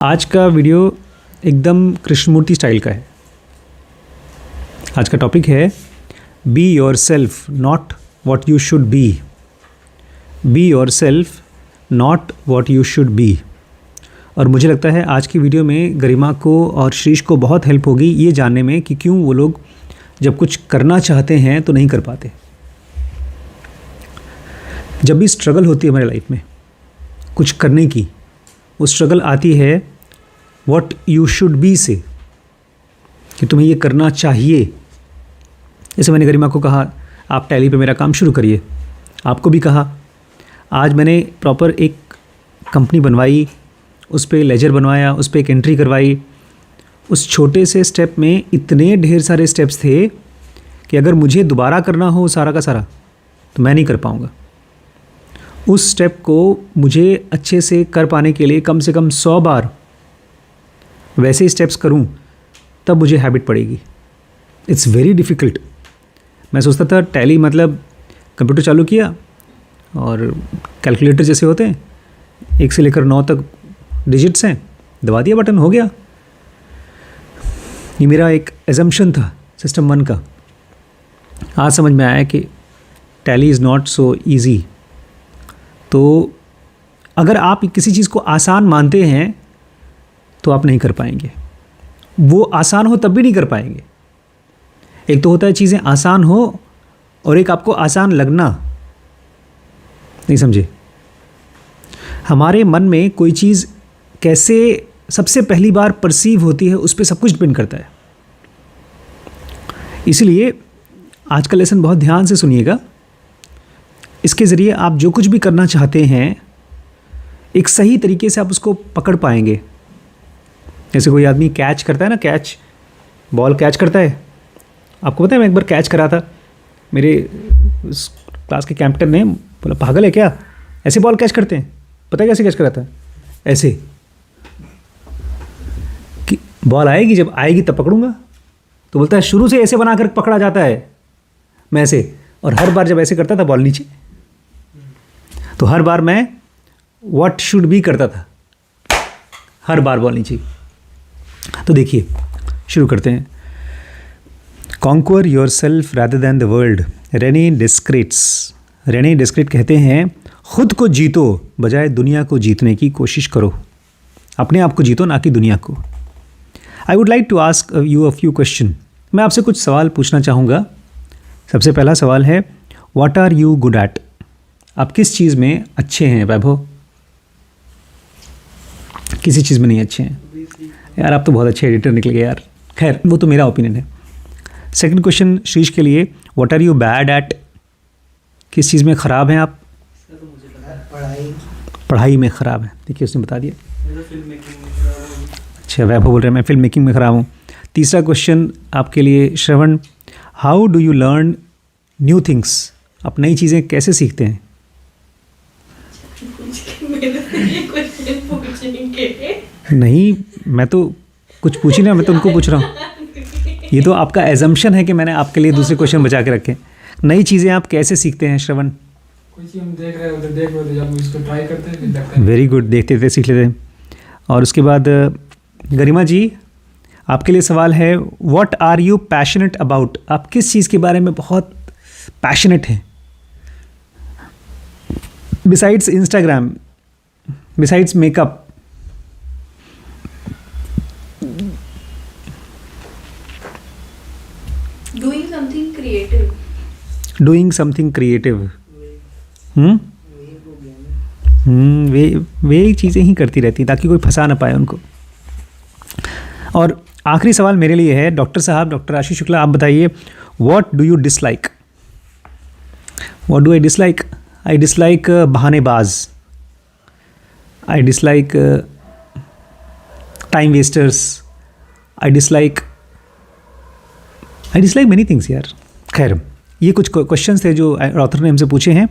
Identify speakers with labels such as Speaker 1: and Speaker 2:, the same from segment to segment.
Speaker 1: आज का वीडियो एकदम कृष्णमूर्ति स्टाइल का है। आज का टॉपिक है be your self not what you should be. Be your self not what you should be. और मुझे लगता है आज की वीडियो में गरिमा को और श्रीश को बहुत हेल्प होगी ये जानने में कि क्यों वो लोग जब कुछ करना चाहते हैं तो नहीं कर पाते। जब भी स्ट्रगल होती है हमारे लाइफ में कुछ करने की, वो स्ट्रगल आती है व्हाट यू शुड बी से, कि तुम्हें ये करना चाहिए। जैसे मैंने गरिमा को कहा आप टैली पे मेरा काम शुरू करिए, आपको भी कहा आज मैंने प्रॉपर एक कंपनी बनवाई, उस पर लेजर बनवाया, उस पर एक एंट्री करवाई। उस छोटे से स्टेप में इतने ढेर सारे स्टेप्स थे कि अगर मुझे दोबारा करना हो सारा का सारा तो मैं नहीं कर पाऊँगा। उस स्टेप को मुझे अच्छे से कर पाने के लिए कम से कम 100 बार वैसे स्टेप्स करूं तब मुझे हैबिट पड़ेगी। It's very difficult. मैं सोचता था टैली मतलब कंप्यूटर चालू किया और कैलकुलेटर जैसे होते हैं, 1 से लेकर 9 तक डिजिट्स हैं, दबा दिया बटन, हो गया। ये मेरा एक एजम्पशन था सिस्टम 1 का। आज समझ में आया कि tally is not so easy. तो अगर आप किसी चीज़ को आसान मानते हैं तो आप नहीं कर पाएंगे। वो आसान हो तब भी नहीं कर पाएंगे। एक तो होता है चीज़ें आसान हो और एक आपको आसान लगना। नहीं समझे? हमारे मन में कोई चीज़ कैसे सबसे पहली बार परसीव होती है उस पर सब कुछ डिपेंड करता है। इसलिए आज का लेसन बहुत ध्यान से सुनिएगा। इसके ज़रिए आप जो कुछ भी करना चाहते हैं एक सही तरीके से आप उसको पकड़ पाएंगे। जैसे कोई आदमी कैच करता है ना, कैच बॉल कैच करता है। आपको पता है मैं एक बार कैच करा था, मेरे क्लास के कैप्टन ने बोला पागल है क्या, ऐसे बॉल कैच करते हैं? पता है कैसे कैच करा था? ऐसे कि बॉल आएगी, जब आएगी तब पकड़ूंगा। तो बोलता है शुरू से ऐसे बना कर पकड़ा जाता है। मैं ऐसे, और हर बार जब ऐसे करता था बॉल नीचे, तो हर बार मैं व्हाट शुड बी करता था, हर बार बॉल नीचे। तो देखिए शुरू करते हैं। Conquer yourself rather than the world. Rene Descartes. Rene Descartes कहते हैं खुद को जीतो बजाय दुनिया को जीतने की कोशिश करो। अपने आप को जीतो ना कि दुनिया को। I would like to ask you a few question. मैं आपसे कुछ सवाल पूछना चाहूँगा। सबसे पहला सवाल है what are you good at. आप किस चीज़ में अच्छे हैं वैभव? किसी चीज़ में नहीं अच्छे हैं यार। आप तो बहुत अच्छे एडिटर निकल गए यार। खैर वो तो मेरा ओपिनियन है। सेकंड क्वेश्चन श्रीश के लिए, what are you bad at. किस चीज़ में ख़राब हैं आप? पढ़ाई में ख़राब है। देखिए उसने बता दिया। अच्छा वैभव बोल रहे हैं मैं फिल्म मेकिंग में ख़राब हूँ। तीसरा क्वेश्चन आपके लिए Shravan, how do you learn new things. आप नई चीज़ें कैसे सीखते हैं? नहीं मैं तो कुछ पूछ ही ना, मैं तो उनको पूछ रहा हूँ। ये तो आपका एजम्पशन है कि मैंने आपके लिए दूसरे क्वेश्चन बचा के रखे। नई चीज़ें आप कैसे सीखते हैं श्रवण?
Speaker 2: कोई चीज़ हम देख रहे हैं, उधर देख रहे थे, जब इसको ट्राई करते हैं फिर लगता है।
Speaker 1: वेरी गुड, देखते थे सीख लेते हैं। और उसके बाद गरिमा जी आपके लिए सवाल है, what are you passionate about. आप किस चीज़ के बारे में बहुत पैशनेट हैं? Besides Instagram, besides makeup.
Speaker 3: Doing something creative.
Speaker 1: Doing something creative. वे चीज़ें ही करती रहती ताकि कोई फंसा ना पाए उनको। और आखिरी सवाल मेरे लिए है, डॉक्टर साहब, डॉक्टर आशीष शुक्ला, आप बताइए what do you dislike. What do I dislike? I dislike बहानेबाज। I dislike time wasters. I dislike many things यार। खैर ये कुछ क्वेश्चंस थे जो ऑथर ने हमसे पूछे हैं।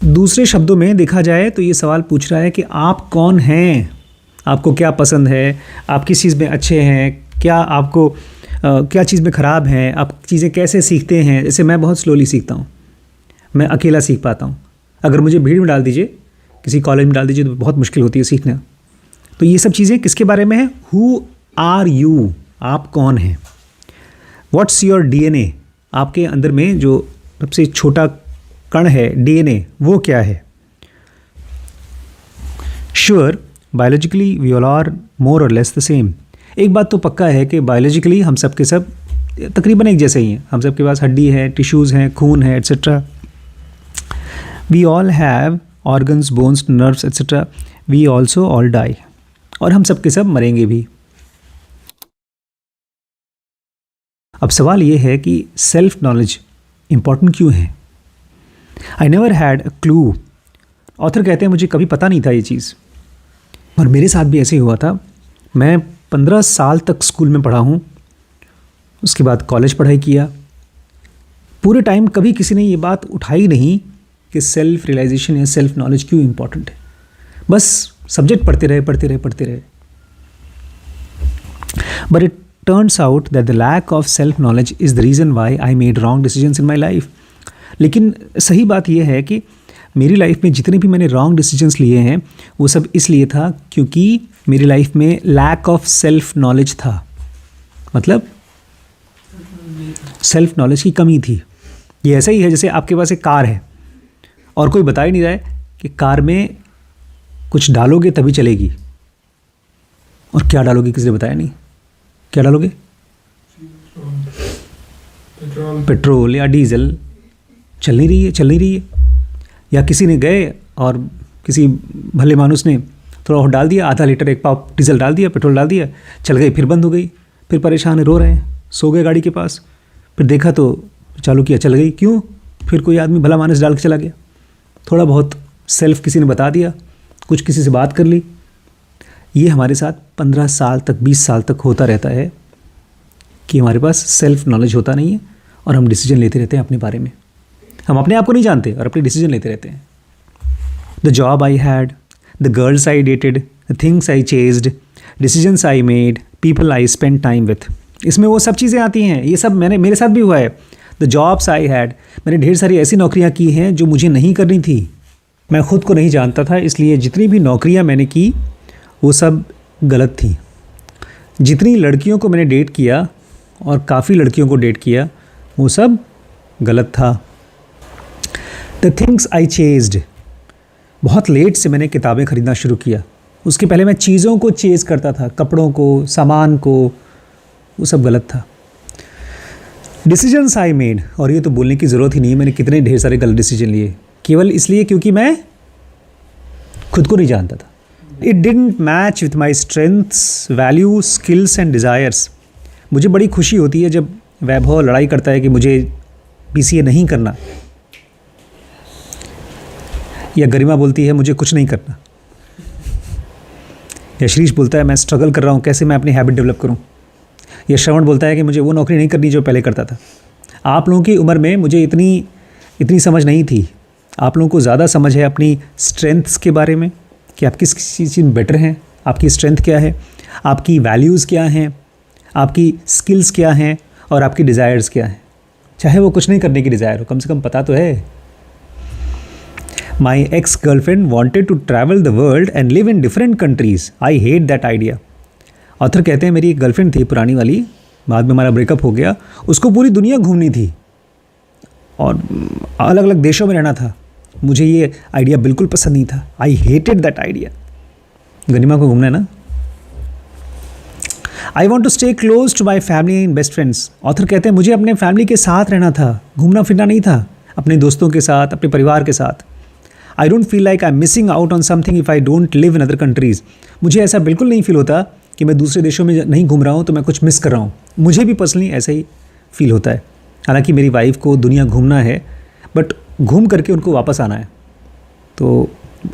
Speaker 1: दूसरे शब्दों में देखा जाए तो ये सवाल पूछ रहा है कि आप कौन हैं, आपको क्या पसंद है, आप किस चीज़ में अच्छे हैं, क्या आपको क्या चीज़ में ख़राब हैं, आप चीज़ें कैसे सीखते हैं। जैसे मैं बहुत स्लोली सीखता हूँ, मैं अकेला सीख पाता हूँ। अगर मुझे भीड़ में डाल दीजिए, किसी कॉलेज में डाल दीजिए तो बहुत मुश्किल होती है सीखना। तो ये सब चीज़ें किसके बारे में है? हु आर यू, आप कौन हैं? व्हाट्स योर डीएनए, आपके अंदर में जो सबसे छोटा कण है डीएनए, वो क्या है? Sure biologically we all are more or less the same. एक बात तो पक्का है कि बायोलॉजिकली हम सब के सब तकरीबन एक जैसे ही हैं। हम सब के पास हड्डी है, टिश्यूज़ हैं, खून है, etcetera. We all have organs, bones, nerves etcetera. We also all die, और हम सब के सब मरेंगे भी। अब सवाल ये है कि सेल्फ नॉलेज इम्पॉर्टेंट क्यों है? I never had a clue. Author कहते हैं मुझे कभी पता नहीं था ये चीज़, और मेरे साथ भी ऐसे ही हुआ था। मैं 15 साल तक स्कूल में पढ़ा हूँ, उसके बाद कॉलेज पढ़ाई किया। पूरे टाइम कभी किसी ने ये बात उठाई नहीं कि सेल्फ रियलाइजेशन या सेल्फ नॉलेज क्यों इम्पॉर्टेंट है। बस सब्जेक्ट पढ़ते रहे। But it turns out that the lack of self knowledge is the reason why I made wrong decisions in my life. लेकिन सही बात यह है कि मेरी लाइफ में जितने भी मैंने रॉन्ग डिसीजंस लिए हैं वो सब इसलिए था क्योंकि मेरी लाइफ में लैक ऑफ सेल्फ नॉलेज था। मतलब सेल्फ नॉलेज की कमी थी। ये ऐसा ही है जैसे आपके पास एक कार है और कोई बता ही नहीं रहा है कि कार में कुछ डालोगे तभी चलेगी, और क्या डालोगे किसी ने बताया नहीं। क्या डालोगे? पेट्रोल या डीजल। चल नहीं रही है। या किसी ने गए और किसी भले मानुस ने थोड़ा और डाल दिया, आधा लीटर एक पाव डीजल डाल दिया, पेट्रोल डाल दिया, चल गई, फिर बंद हो गई, फिर परेशान है, रो रहे हैं, सो गए गाड़ी के पास, फिर देखा तो चालू किया, चल गई। क्यों? फिर कोई आदमी भला मानस डाल के चला गया। थोड़ा बहुत सेल्फ किसी ने बता दिया, कुछ किसी से बात कर ली। ये हमारे साथ 15 साल तक, 20 साल तक होता रहता है कि हमारे पास सेल्फ नॉलेज होता नहीं है और हम डिसीजन लेते रहते हैं अपने बारे में। हम अपने आप को नहीं जानते और अपने डिसीजन लेते रहते हैं। The job I had, the girls I dated, the things I chased, decisions I made, people I spend time with. इसमें वो सब चीज़ें आती हैं। ये सब मेरे साथ भी हुआ है। द जॉब्स आई हैड, मैंने ढेर सारी ऐसी नौकरियाँ की हैं जो मुझे नहीं करनी थी। मैं ख़ुद को नहीं जानता था, इसलिए जितनी भी नौकरियाँ मैंने की वो सब गलत थी। जितनी लड़कियों को मैंने डेट किया, और काफ़ी लड़कियों को डेट किया, वो सब गलत था। द थिंग्स आई चेज्ड, बहुत लेट से मैंने किताबें ख़रीदना शुरू किया। उसके पहले मैं चीज़ों को चेज़ करता था, कपड़ों को, सामान को, वो सब गलत था। डिसीजंस आई मेड, और ये तो बोलने की ज़रूरत ही नहीं है, मैंने कितने ढेर सारे गलत डिसीजन लिए, केवल इसलिए क्योंकि मैं खुद को नहीं जानता था। It didn't match with my strengths, value, skills and desires. मुझे बड़ी खुशी होती है जब वैभव लड़ाई करता है कि मुझे PCA नहीं करना, या गरिमा बोलती है मुझे कुछ नहीं करना, या श्रीश बोलता है मैं स्ट्रगल कर रहा हूँ, कैसे मैं अपनी हैबिट डेवलप करूँ, या श्रवण बोलता है कि मुझे वो नौकरी नहीं करनी जो पहले करता था। आप लोगों की उम्र में मुझे इतनी समझ नहीं थी। आप लोगों को ज़्यादा समझ है अपनी स्ट्रेंथ्स के बारे में कि आप किस चीज़ में बेटर हैं, आपकी स्ट्रेंथ क्या है, आपकी वैल्यूज़ क्या हैं, आपकी स्किल्स क्या हैं, और आपकी डिज़ायर्स क्या हैं। चाहे वो कुछ नहीं करने की डिज़ायर हो, कम से कम पता तो है। My ex girlfriend wanted to travel the world and live in different countries. I hate that idea. Author कहते हैं मेरी एक गर्लफ्रेंड थी पुरानी वाली, बाद में हमारा ब्रेकअप हो गया। उसको पूरी दुनिया घूमनी थी और अलग अलग देशों में रहना था। मुझे ये आइडिया बिल्कुल पसंद नहीं था। I hated that idea. Garima को घूमना है ना। I want to stay close to my family and best friends. Author कहते हैं मुझे अपने फैमिली के साथ रहना था, घूमना फिरना नहीं था, अपने दोस्तों के साथ, अपने परिवार के साथ। I don't feel like I am missing out on something if I don't live in other countries. मुझे ऐसा बिल्कुल नहीं फील होता कि मैं दूसरे देशों में नहीं घूम रहा हूँ तो मैं कुछ मिस कर रहा हूँ। मुझे भी पर्सनली ऐसा ही फील होता है। हालांकि मेरी वाइफ को दुनिया घूमना है, बट घूम करके उनको वापस आना है। तो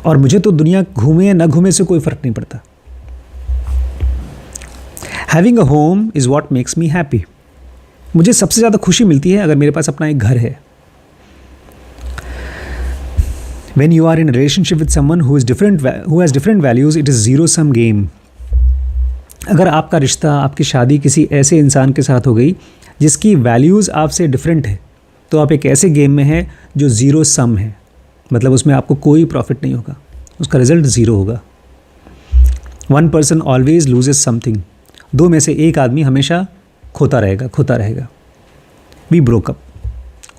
Speaker 1: और मुझे तो दुनिया घूमे या ना घूमे से कोई फ़र्क नहीं पड़ता। Having a home is what makes me happy. मुझे सबसे ज़्यादा खुशी मिलती है अगर मेरे पास अपना एक घर है। When you are in a relationship with someone who has different values, it is zero-sum game. अगर आपका रिश्ता, आपकी शादी किसी ऐसे इंसान के साथ हो गई जिसकी वैल्यूज़ आपसे डिफरेंट है, तो आप एक ऐसे गेम में हैं जो ज़ीरो सम है। मतलब उसमें आपको कोई प्रॉफिट नहीं होगा, उसका रिज़ल्ट ज़ीरो होगा। One person always loses something, दो में से एक आदमी हमेशा खोता रहेगा। वी ब्रोकअप,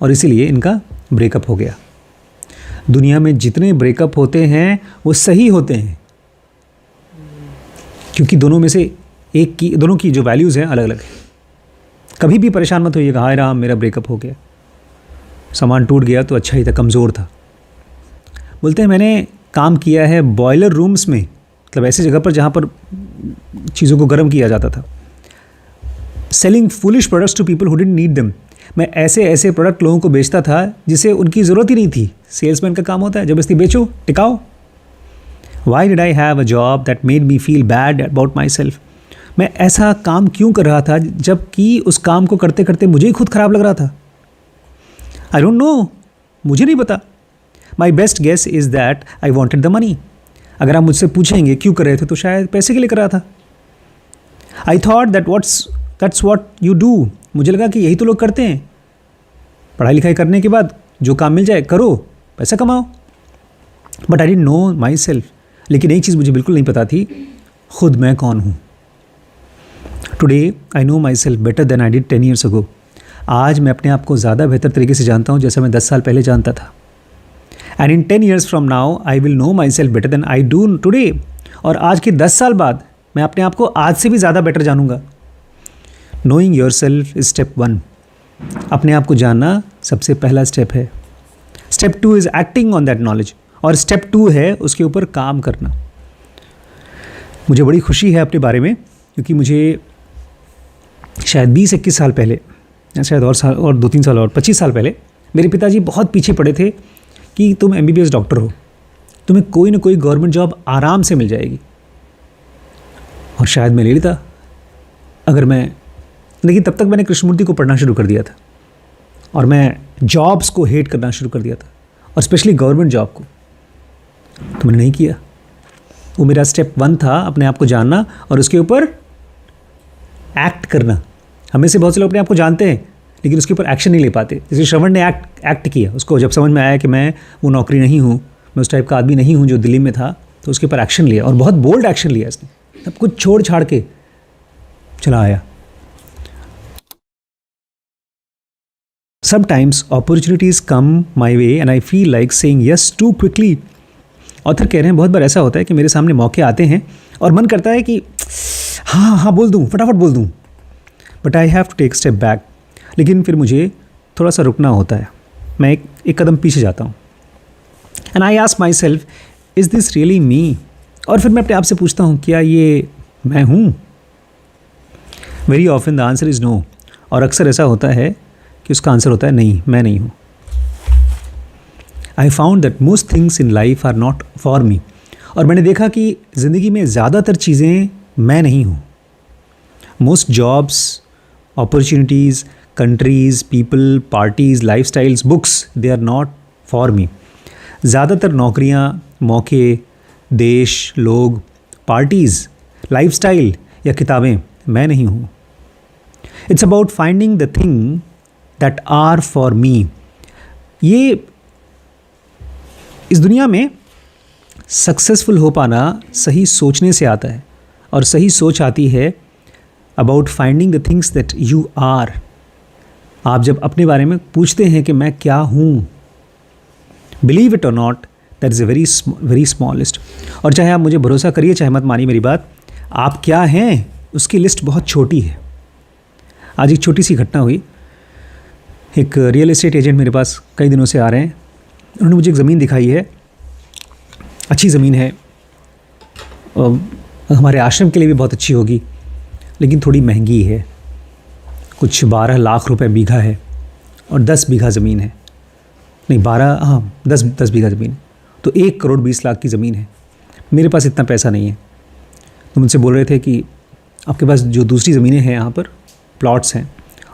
Speaker 1: और इसीलिए इनका ब्रेकअप हो गया। दुनिया में जितने ब्रेकअप होते हैं वो सही होते हैं, क्योंकि दोनों में से दोनों की जो वैल्यूज़ हैं अलग अलग है। कभी भी परेशान मत होइएगा, हाय राम मेरा ब्रेकअप हो गया, सामान टूट गया तो अच्छा ही था, कमज़ोर था। बोलते हैं मैंने काम किया है बॉयलर रूम्स में, मतलब ऐसी जगह पर जहाँ पर चीज़ों को गर्म किया जाता था। Selling foolish products to people who didn't need them, मैं ऐसे प्रोडक्ट लोगों को बेचता था जिसे उनकी ज़रूरत ही नहीं थी। सेल्समैन का काम होता है ज़बरदस्ती बेचो, टिकाओ। Why did I have a job that made me feel bad about myself, मैं ऐसा काम क्यों कर रहा था जबकि उस काम को करते करते मुझे ही खुद ख़राब लग रहा था। आई डोंट नो, मुझे नहीं पता। My best guess is that I wanted the money, अगर आप मुझसे पूछेंगे क्यों कर रहे थे तो शायद पैसे के लिए कर रहा था। I thought that's what you do, मुझे लगा कि यही तो लोग करते हैं, पढ़ाई लिखाई करने के बाद जो काम मिल जाए करो, पैसा कमाओ। But I didn't know my self, लेकिन एक चीज़ मुझे बिल्कुल नहीं पता थी, खुद मैं कौन हूँ। Today I know myself better than I did 10 years ago, आज मैं अपने आप को ज़्यादा बेहतर तरीके से जानता हूँ जैसा मैं 10 साल पहले जानता था। And in 10 years from now I will know myself better than I do today, और आज के 10 साल बाद मैं अपने आप को आज से भी ज़्यादा बेटर जानूंगा। Knowing yourself is step 1, अपने आप को जानना सबसे पहला स्टेप है। Step 2 is acting on that knowledge, और स्टेप 2 है उसके ऊपर काम करना। मुझे बड़ी खुशी है अपने बारे में, क्योंकि मुझे शायद 20-21 साल पहले, या शायद और 2-3 साल और 25 साल पहले मेरे पिताजी बहुत पीछे पड़े थे कि तुम MBBS डॉक्टर हो, तुम्हें कोई ना कोई गवर्नमेंट जॉब आराम से मिल जाएगी। और शायद मैं ले लेता अगर मैं, लेकिन तब तक मैंने कृष्णमूर्ति को पढ़ना शुरू कर दिया था, और मैं जॉब्स को हेट करना शुरू कर दिया था, और स्पेशली गवर्नमेंट जॉब को। तो मैंने नहीं किया। वो मेरा स्टेप 1 था, अपने आप को जानना और उसके ऊपर एक्ट करना। हमें से बहुत से लोग अपने आप को जानते हैं लेकिन उसके ऊपर एक्शन नहीं ले पाते। जैसे श्रवण ने एक्ट किया, उसको जब समझ में आया कि मैं वो नौकरी नहीं हूँ, मैं उस टाइप का आदमी नहीं हूँ जो दिल्ली में था, तो उसके ऊपर एक्शन लिया, और बहुत बोल्ड एक्शन लिया इसने, सब कुछ छोड़ छाड़ के चला आया। Sometimes opportunities come my way and I feel like saying yes too quickly. Author कह रहे हैं बहुत बार ऐसा होता है कि मेरे सामने मौके आते हैं और मन करता है कि हाँ बोल दूँ, फटाफट बोल दूँ, but I have to take step back. लेकिन फिर मुझे थोड़ा सा रुकना होता है, मैं एक कदम पीछे जाता हूँ। And I ask my self, is this really me? और फिर मैं अपने आप से पूछता हूँ, क्या ये मैं हूँ? Very often the answer is no, और अक्सर ऐसा होता है कि उसका आंसर होता है नहीं, मैं नहीं हूँ। I found that most things in life are not for me, और मैंने देखा कि ज़िंदगी में ज़्यादातर चीज़ें मैं नहीं हूँ। Most jobs, opportunities, countries, people, parties, lifestyles, books, they are not for me. ज़्यादातर नौकरियाँ, मौके, देश, लोग, पार्टीज़, लाइफस्टाइल या किताबें मैं नहीं हूँ। It's about finding the thing that are for me. ये इस दुनिया में सक्सेसफुल हो पाना सही सोचने से आता है, और सही सोच आती है about finding the things that you are. आप जब अपने बारे में पूछते हैं कि मैं क्या हूँ, बिलीव इट और not, that is a very small list. और चाहे आप मुझे भरोसा करिए चाहे मत मानिए मेरी बात, आप क्या हैं उसकी लिस्ट बहुत छोटी है। आज एक छोटी सी घटना हुई। एक रियल एस्टेट एजेंट मेरे पास कई दिनों से आ रहे हैं, उन्होंने मुझे एक ज़मीन दिखाई है, अच्छी ज़मीन है, हमारे आश्रम के लिए भी बहुत अच्छी होगी, लेकिन थोड़ी महंगी है, कुछ 12 लाख रुपए बीघा है, और 10 बीघा ज़मीन है, नहीं 10 बीघा ज़मीन, तो 1 करोड़ 20 लाख की ज़मीन है। मेरे पास इतना पैसा नहीं है। तो मुझसे बोल रहे थे कि आपके पास जो दूसरी ज़मीनें हैं यहाँ पर प्लॉट्स हैं,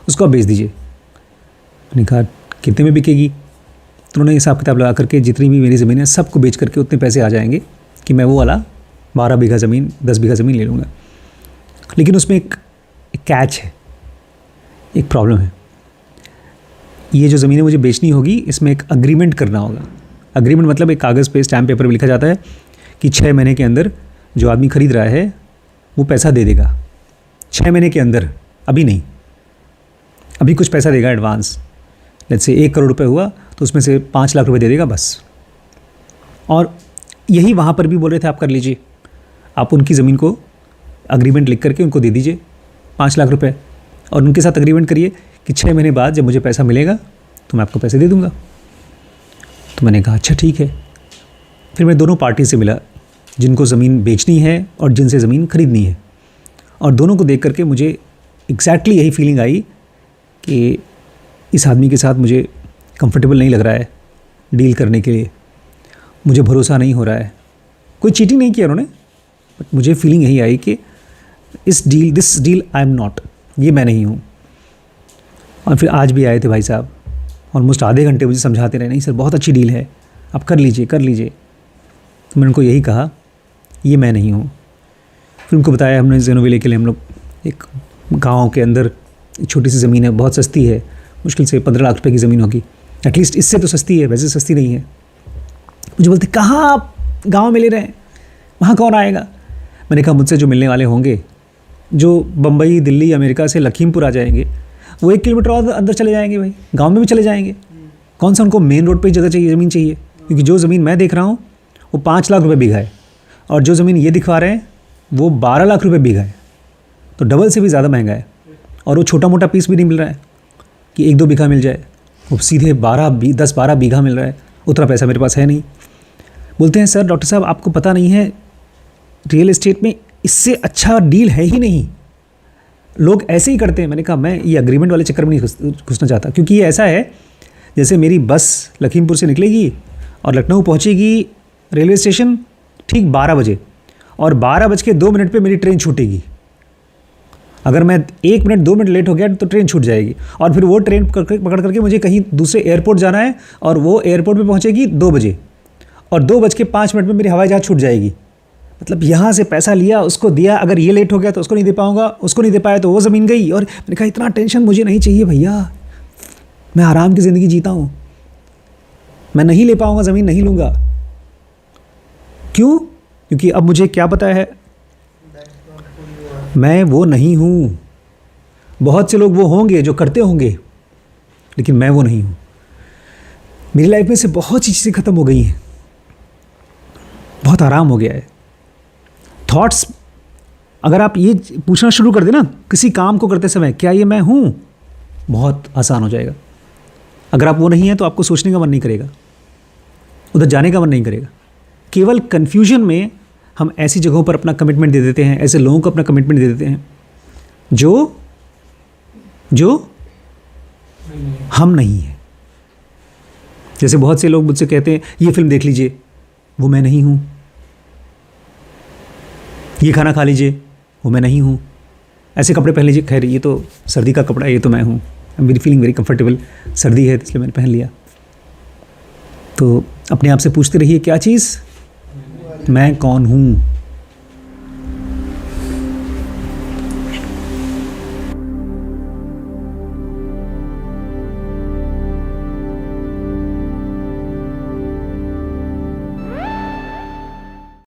Speaker 1: उसको आप बेच दीजिए। मैंने कहा कितने में बिकेगी? तो उन्होंने हिसाब किताब लगा करके जितनी भी मेरी ज़मीन है सबको बेच करके उतने पैसे आ जाएंगे कि मैं वो वाला 12 बीघा ज़मीन, 10 बीघा ज़मीन ले लूँगा। लेकिन उसमें एक कैच है, एक प्रॉब्लम है। ये जो ज़मीनें मुझे बेचनी होगी, इसमें एक अग्रीमेंट करना होगा। अग्रीमेंट मतलब एक कागज़ पे, स्टैम्प पेपर पे लिखा जाता है कि 6 महीने के अंदर जो आदमी खरीद रहा है वो पैसा दे देगा 6 महीने के अंदर, अभी नहीं, अभी कुछ पैसा देगा एडवांस। लेट्स से 1 करोड़ रुपए हुआ तो उसमें से 5 लाख रुपए दे देगा बस। और यही वहाँ पर भी बोल रहे थे, आप कर लीजिए, आप उनकी ज़मीन को अग्रीमेंट लिख करके उनको दे दीजिए 5 लाख रुपए, और उनके साथ अग्रीमेंट करिए कि 6 महीने बाद जब मुझे पैसा मिलेगा तो मैं आपको पैसे दे दूँगा। तो मैंने कहा अच्छा ठीक है। फिर मैं दोनों पार्टी से मिला, जिनको ज़मीन बेचनी है और जिनसे ज़मीन खरीदनी है, और दोनों को देख करके मुझे एग्जैक्टली यही फीलिंग आई कि इस आदमी के साथ मुझे कंफर्टेबल नहीं लग रहा है डील करने के लिए, मुझे भरोसा नहीं हो रहा है। कोई चीटिंग नहीं किया उन्होंने, बट मुझे फीलिंग यही आई कि this deal I am not, ये मैं नहीं हूँ। और फिर आज भी आए थे भाई साहब, ऑलमोस्ट आधे घंटे मुझे समझाते रहे, नहीं सर बहुत अच्छी डील है, आप कर लीजिए कर लीजिए। तो मैंने उनको यही कहा ये मैं नहीं हूँ। फिर उनको बताया हमने जेनोविले के लिए हम लोग एक गाँव के अंदर एक छोटी सी ज़मीन है, बहुत सस्ती है, मुश्किल से 15 लाख रुपए की ज़मीन होगी, एटलीस्ट इससे तो सस्ती है, वैसे सस्ती नहीं है। मुझे बोलते कहाँ आप गाँव में ले रहे हैं, वहाँ कौन आएगा। मैंने कहा मुझसे जो मिलने वाले होंगे, जो बम्बई दिल्ली अमेरिका से लखीमपुर आ जाएंगे, वो 1 किलोमीटर और अंदर चले जाएंगे भाई, गांव में भी चले जाएंगे। कौन सा उनको मेन रोड पे ही जगह चाहिए, ज़मीन चाहिए, क्योंकि जो ज़मीन मैं देख रहा हूँ वो 5 लाख रुपए बीघा है, और जो ज़मीन ये दिखवा रहे हैं वो 12 लाख रुपए बीघा है, तो डबल से भी ज़्यादा महंगा है। और वो छोटा मोटा पीस भी नहीं मिल रहा है कि 1-2 बीघा मिल जाए, वो सीधे 10-12 बीघा मिल रहा है। उतना पैसा मेरे पास है नहीं। बोलते हैं सर डॉक्टर साहब आपको पता नहीं है, रियल एस्टेट में इससे अच्छा डील है ही नहीं, लोग ऐसे ही करते हैं। मैंने कहा मैं ये एग्रीमेंट वाले चक्कर में नहीं घुसना चाहता, क्योंकि ये ऐसा है जैसे मेरी बस लखीमपुर से निकलेगी और लखनऊ पहुंचेगी रेलवे स्टेशन ठीक 12 बजे, और 12:02 पे मेरी ट्रेन छूटेगी। अगर मैं 1 मिनट 2 मिनट लेट हो गया तो ट्रेन छूट जाएगी, और फिर वो ट्रेन पकड़ करके मुझे कहीं दूसरे एयरपोर्ट जाना है, और वो एयरपोर्ट पे पहुंचेगी 2 बजे, और 2:05 में मेरी हवाई जहाज़ छूट जाएगी। मतलब यहाँ से पैसा लिया, उसको दिया, अगर ये लेट हो गया तो उसको नहीं दे पाऊँगा, उसको नहीं दे पाया तो वो ज़मीन गई। और मैंने कहा इतना टेंशन मुझे नहीं चाहिए भैया, मैं आराम की ज़िंदगी जीता हूँ, मैं नहीं ले पाऊँगा ज़मीन, नहीं लूँगा। क्यों? क्योंकि अब मुझे क्या पता है, मैं वो नहीं हूँ। बहुत से लोग वो होंगे जो करते होंगे, लेकिन मैं वो नहीं हूँ। मेरी लाइफ में से बहुत सी चीज़ें ख़त्म हो गई हैं, बहुत आराम हो गया है। थॉट्स, अगर आप ये पूछना शुरू कर दें ना किसी काम को करते समय, क्या ये मैं हूँ, बहुत आसान हो जाएगा। अगर आप वो नहीं हैं तो आपको सोचने का मन नहीं करेगा, उधर जाने का मन नहीं करेगा। केवल कन्फ्यूजन में हम ऐसी जगहों पर अपना कमिटमेंट दे देते हैं, ऐसे लोगों को अपना कमिटमेंट दे देते हैं जो हम नहीं हैं। जैसे बहुत से लोग मुझसे कहते हैं ये फिल्म देख लीजिए, वो मैं नहीं हूँ। ये खाना खा लीजिए, वो मैं नहीं हूँ। ऐसे कपड़े पहन लीजिए, खैर ये तो सर्दी का कपड़ा है, ये तो मैं हूँ, I am feeling very comfortable, सर्दी है इसलिए मैंने पहन लिया। तो अपने आप से पूछते रहिए क्या चीज़, मैं कौन हूँ।